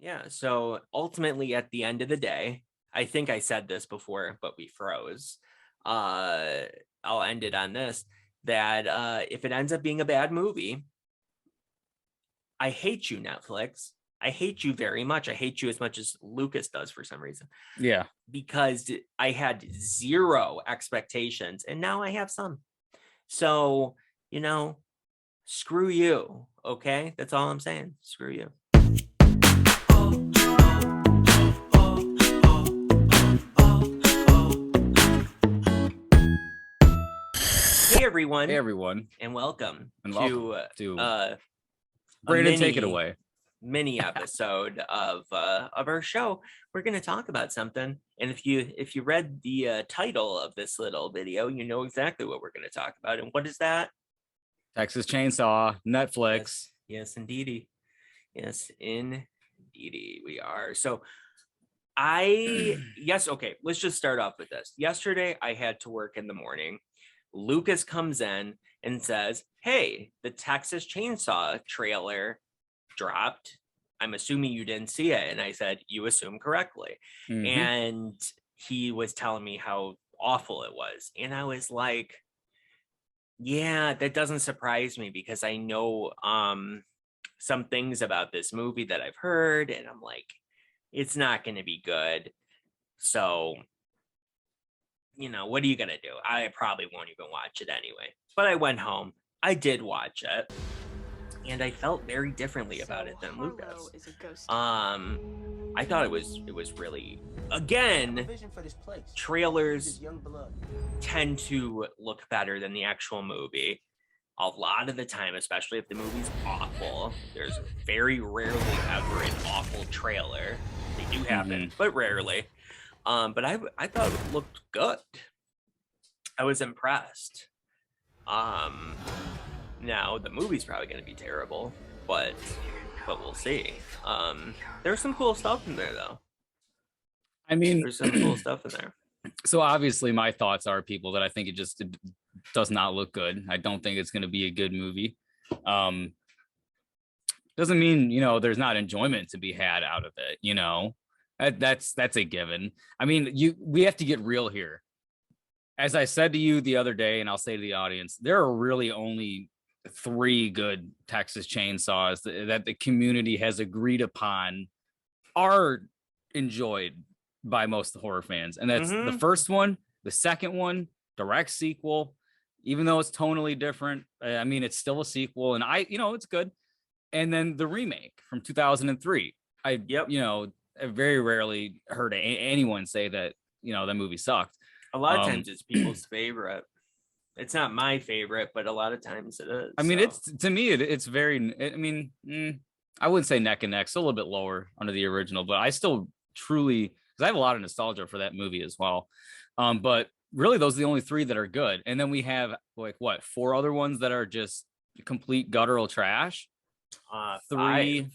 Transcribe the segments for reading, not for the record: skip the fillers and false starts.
Yeah. So ultimately, at the end of the day, I think I said this before, but we froze. Uh, I'll end it on this that if it ends up being a bad movie, I hate you, Netflix. I hate you very much. I hate you as much as Lucas does for some reason. Yeah. Because I had zero expectations and now I have some. So, screw you. Okay. That's all I'm saying. Screw you. Hey Hey, everyone. and welcome And welcome to to a Brandon. Take it away. mini episode of our show. We're going to talk about something, and if you read the title of this little video, you know exactly what we're going to talk about. And what is that? Texas Chainsaw, Netflix. Yes, indeedy. Yes, indeedy, we are. So okay, let's just start off with this. Yesterday, I had to work in the morning. Lucas comes in and says, "Hey, the Texas Chainsaw trailer dropped. I'm assuming you didn't see it." And I said, "You assume correctly." Mm-hmm. And he was telling me how awful it was. And I was like, yeah, that doesn't surprise me because I know some things about this movie that I've heard, and I'm like, it's not going to be good. So, what are you going to do? I probably won't even watch it anyway. But I went home. I did watch it. And I felt very differently about it than Lucas. I thought it was really, again, trailers tend to look better than the actual movie. A lot of the time, especially if the movie's awful, there's very rarely ever an awful trailer. They do happen, but rarely. But I thought it looked good. I was impressed. Now the movie's probably going to be terrible, but we'll see. There's some cool stuff in there, though. I mean, there's some cool stuff in there. So obviously, my thoughts are, people, that I think it does not look good. I don't think it's going to be a good movie. Doesn't mean there's not enjoyment to be had out of it. That's a given. I mean, we have to get real here. As I said to you the other day, and I'll say to the audience, there are really only 3 good Texas Chainsaws that the community has agreed upon are enjoyed by most horror fans. And that's the first one, the second one, direct sequel, even though it's tonally different. I mean, it's still a sequel, and it's good. And then the remake from 2003. I very rarely heard anyone say that, that movie sucked. A lot of times it's people's favorite. It's not my favorite, but a lot of times it is. I mean, it's, to me, it's very, I mean, I wouldn't say neck and neck, still a little bit lower under the original, but I still truly, because I have a lot of nostalgia for that movie as well. But really, those are the only 3 that are good. And then we have 4 other ones that are just complete guttural trash. 3. 5.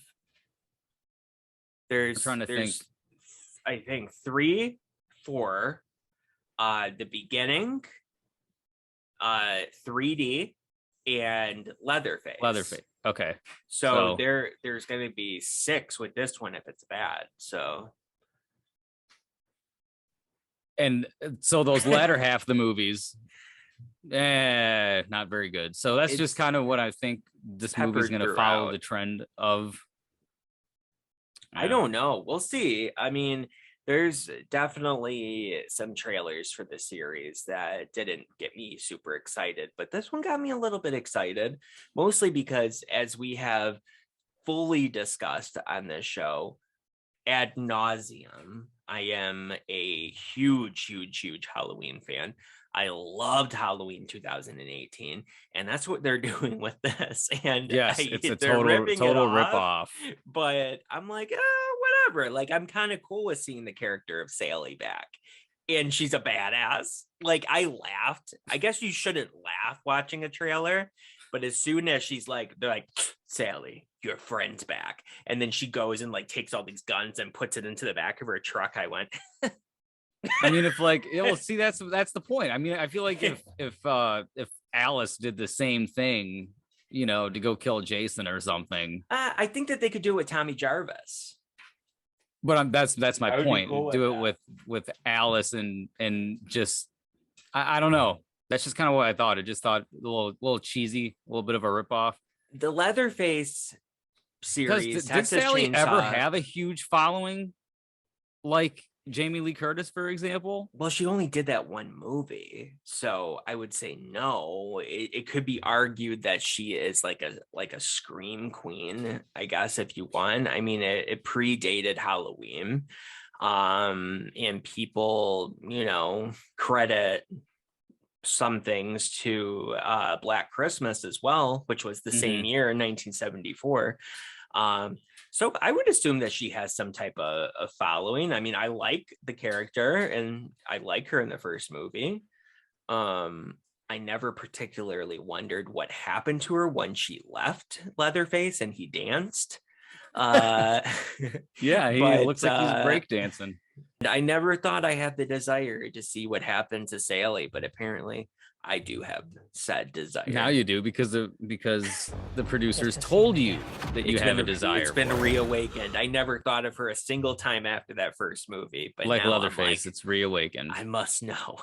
There's I'm trying to think. I think 3, 4. The Beginning, 3D, and Leatherface. Okay. So there's going to be 6 with this one if it's bad. So. And so those latter half of the movies, not very good. So that's just kind of what I think this movie is going to follow the trend of. I don't know. We'll see. I mean, there's definitely some trailers for the series that didn't get me super excited, but this one got me a little bit excited, mostly because, as we have fully discussed on this show ad nauseum, I am a huge Halloween fan. I loved Halloween 2018, and that's what they're doing with this. And yes, it's a total rip off. But I'm like, whatever. Like, I'm kind of cool with seeing the character of Sally back, and she's a badass. Like, I laughed. I guess you shouldn't laugh watching a trailer, but as soon as they're like, "Sally, your friend's back," and then she goes and takes all these guns and puts it into the back of her truck, I went. I mean, see, that's the point. I mean, I feel like if Alice did the same thing, to go kill Jason or something. I think that they could do it with Tommy Jarvis. But that's my I would be cool point. with Do it that. with Alice and just I don't know. That's just kind of what I thought. I just thought a little cheesy, a little bit of a ripoff. The Leatherface Because series, did Texas Sally ever Chainsaw. have a huge following like Jamie Lee Curtis, for example? Well, she only did that one movie, so I would say no. It could be argued that she is like a scream queen, I guess, if you want. I mean, it predated Halloween, and people, credit some things to Black Christmas as well, which was the same Mm-hmm. year in 1974. Um, so I would assume that she has some type of following. I mean, I like the character and I like her in the first movie. Um, I never particularly wondered what happened to her when she left Leatherface and he danced. Uh, Yeah, he looks but like he's breakdancing. I never thought I had the desire to see what happened to Sally, but apparently I do have said Now desire. you do because the producers told you that you have a It's desire been for her. reawakened. I never thought of her a single time after that first movie, but Like now I'm Leatherface, like, it's reawakened. I must know.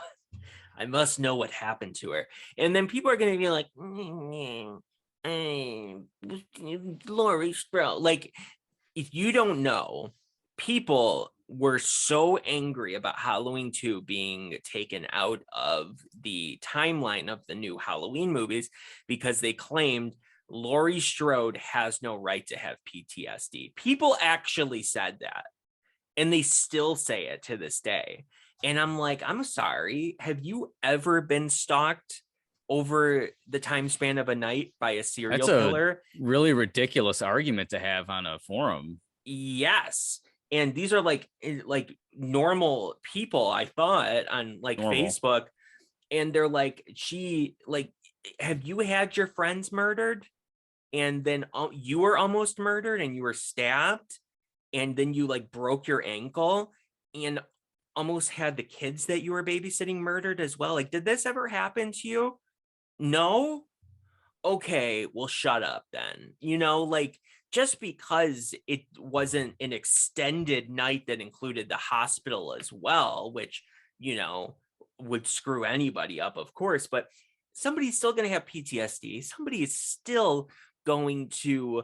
I must know what happened to her. And then people are going to be like, Laurie Strode. Like, if you don't know, people were so angry about Halloween 2 being taken out of the timeline of the new Halloween movies because they claimed Laurie Strode has no right to have PTSD. People actually said that, and they still say it to this day. And I'm like, I'm sorry. Have you ever been stalked over the time span of a night by a That's serial a killer? really ridiculous argument to have on a forum. Yes. And these are like normal people, I thought, on like Normal. Facebook. And they're like, she like, have you had your friends murdered? And then you were almost murdered and you were stabbed, and then you like broke your ankle and almost had the kids that you were babysitting murdered as well. Like, did this ever happen to you? No. Okay, well, shut up then. Like, just because it wasn't an extended night that included the hospital as well, which, you know, would screw anybody up, of course, but somebody's still going to have PTSD. Somebody is still going to,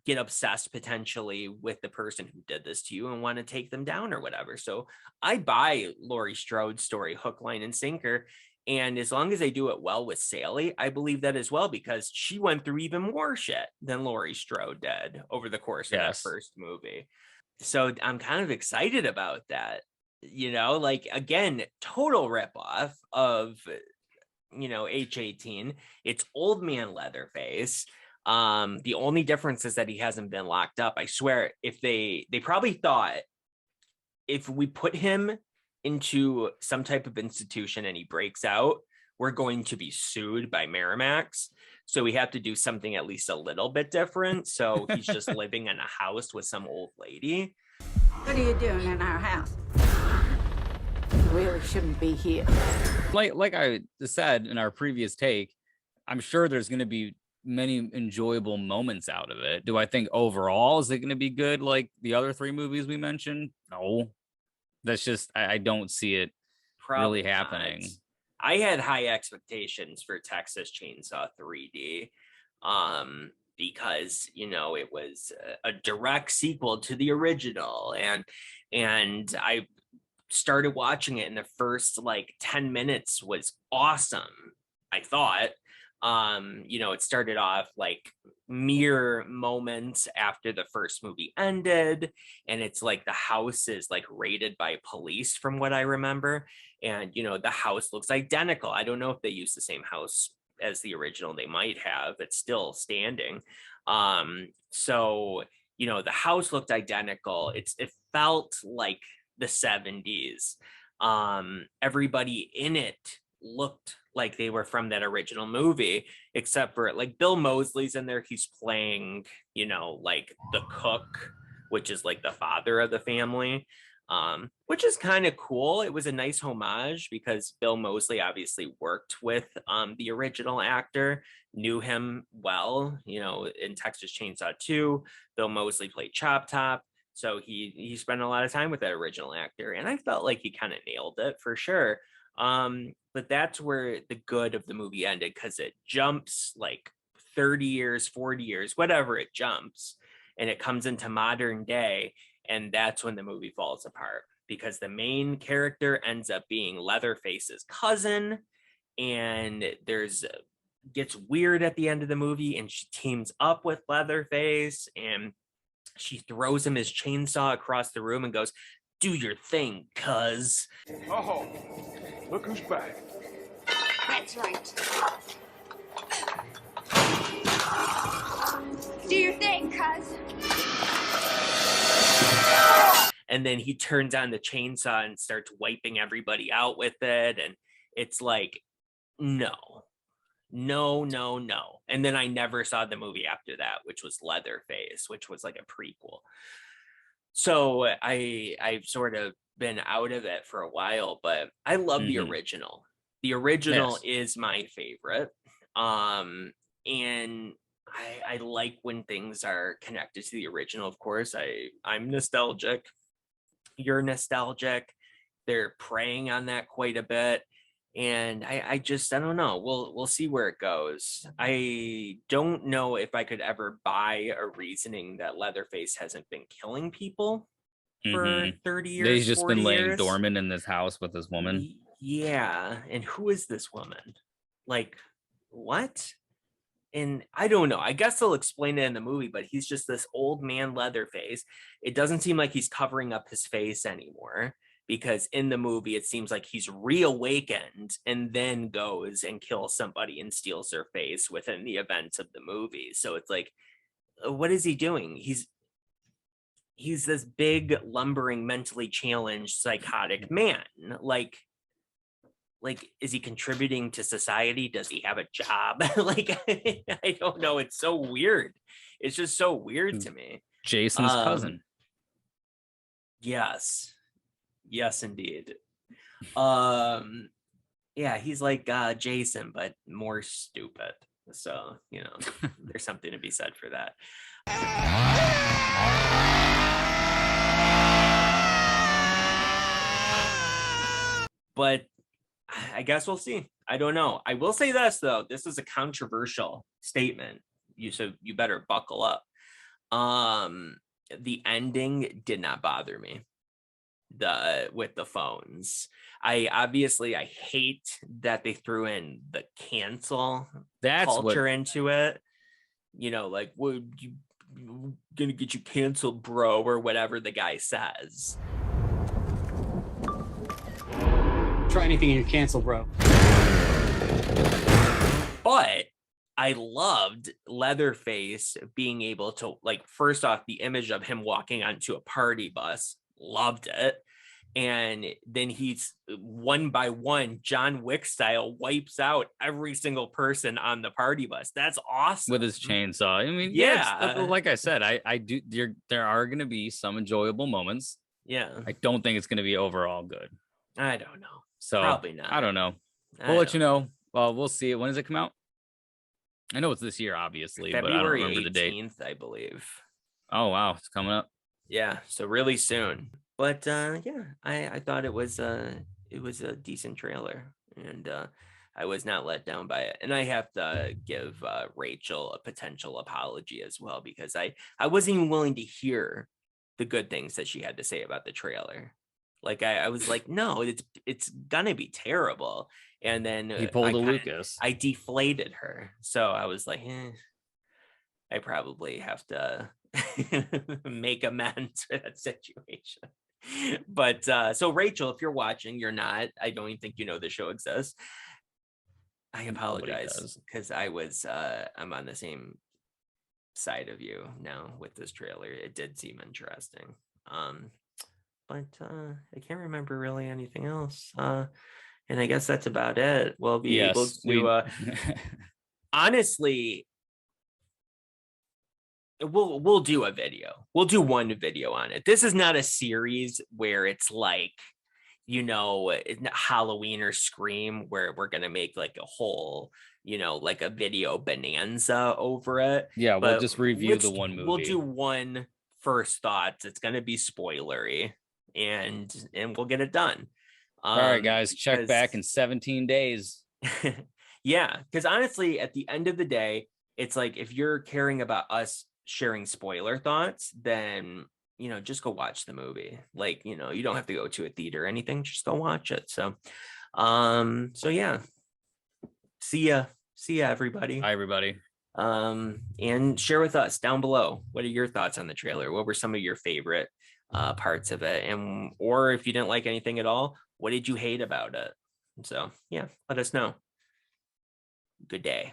get obsessed potentially with the person who did this to you and want to take them down or whatever. So I buy Laurie Strode's story hook, line, and sinker. And as long as they do it well with Sally, I believe that as well, because she went through even more shit than Laurie Strode did over the course of that Yes. first movie. So I'm kind of excited about that. Like, again, total ripoff of, H18. It's old man Leatherface. The only difference is that he hasn't been locked up. I swear, if they probably thought if we put him into some type of institution and he breaks out, we're going to be sued by Miramax. So we have to do something at least a little bit different. So he's just living in a house with some old lady. What are you doing in our house? You really shouldn't be here. Like I said in our previous take, I'm sure there's going to be many enjoyable moments out of it. Do I think overall is it going to be good like the other three movies we mentioned? No. That's just I don't see it really Probably happening. not. I had high expectations for Texas Chainsaw 3D, because it was a direct sequel to the original, and I started watching it, and the first like 10 minutes was awesome, I thought. It started off like mere moments after the first movie ended, and it's like the house is like raided by police from what I remember. And the house looks identical. I don't know if they use the same house as the original. They might have. It's still standing. So the house looked identical. It felt like the 70s. Everybody in it looked like they were from that original movie, except for like Bill Moseley's in there. He's playing, like the cook, which is like the father of the family, which is kind of cool. It was a nice homage because Bill Moseley obviously worked with the original actor, knew him well, in Texas Chainsaw 2. Bill Moseley played Chop Top. So he spent a lot of time with that original actor, and I felt like he kind of nailed it for sure. But that's where the good of the movie ended, because it jumps like 30 years, 40 years, whatever it jumps, and it comes into modern day, and that's when the movie falls apart, because the main character ends up being Leatherface's cousin, and there's gets weird at the end of the movie, and she teams up with Leatherface, and she throws him his chainsaw across the room and goes, "Do your thing, cuz." Oh, look who's back. That's right. Do your thing, cuz. And then he turns on the chainsaw and starts wiping everybody out with it. And it's like, no. And then I never saw the movie after that, which was Leatherface, which was like a prequel. So I've sort of been out of it for a while, but I love the original. The original is my favorite. And I like when things are connected to the original. Of course, I'm nostalgic. You're nostalgic. They're preying on that quite a bit. And I don't know. We'll see where it goes. I don't know if I could ever buy a reasoning that Leatherface hasn't been killing people for 30 years. He's just been laying years. dormant in this house with this woman. Yeah. And who is this woman? Like, what? And I don't know. I guess they'll explain it in the movie, but he's just this old man Leatherface. It doesn't seem like he's covering up his face anymore, because in the movie, it seems like he's reawakened and then goes and kills somebody and steals their face within the events of the movie. So it's like, what is he doing? He's this big, lumbering, mentally challenged, psychotic man. Like, is he contributing to society? Does he have a job? Like, I don't know. It's so weird. It's just so weird to me. Jason's cousin. Yes, indeed. Yeah, he's like Jason, but more stupid. So, there's something to be said for that. But I guess we'll see. I don't know. I will say this, though. This is a controversial statement. So you better buckle up. The ending did not bother me. With the phones. I hate that they threw in the cancel culture into it. Like, would you gonna get you canceled, bro, or whatever the guy says. Try anything and you're canceled, bro. But I loved Leatherface being able to, like, first off, the image of him walking onto a party bus, loved it. And then he's one by one, John Wick style, wipes out every single person on the party bus. That's awesome. With his chainsaw. I mean, like I said, I do. There are going to be some enjoyable moments. Yeah. I don't think it's going to be overall good. I don't know. So probably not. I don't know. We'll let you know. Well, we'll see. When does it come out? I know it's this year, obviously, February but I don't remember the date. 18th, I believe. Oh, wow. It's coming up. Yeah. So really soon. But I thought it was a decent trailer, and I was not let down by it. And I have to give Rachel a potential apology as well, because I wasn't even willing to hear the good things that she had to say about the trailer. Like I was like, no, it's gonna be terrible. And then he pulled a Lucas. I deflated her, so I was like, I probably have to make amends for that situation. But so Rachel, if you're watching, you're not. I don't even think you know the show exists. I apologize, because I'm on the same side of you now with this trailer. It did seem interesting. But I can't remember really anything else. And I guess that's about it. We'll be able to honestly, we'll do a video. We'll do one video on it. This is not a series where it's like, Halloween or Scream, where we're gonna make like a whole, like a video bonanza over it. Yeah, we'll just review the one movie. We'll do one first thoughts. It's going to be spoilery, and we'll get it done. All right, guys, check back in 17 days. Yeah, because honestly, at the end of the day, it's like if you're caring about us sharing spoiler thoughts, then just go watch the movie. Like, you don't have to go to a theater or anything, just go watch it. So yeah. See ya everybody. Hi everybody. And share with us down below, what are your thoughts on the trailer? What were some of your favorite parts of it? And or if you didn't like anything at all, what did you hate about it? So yeah, let us know. Good day.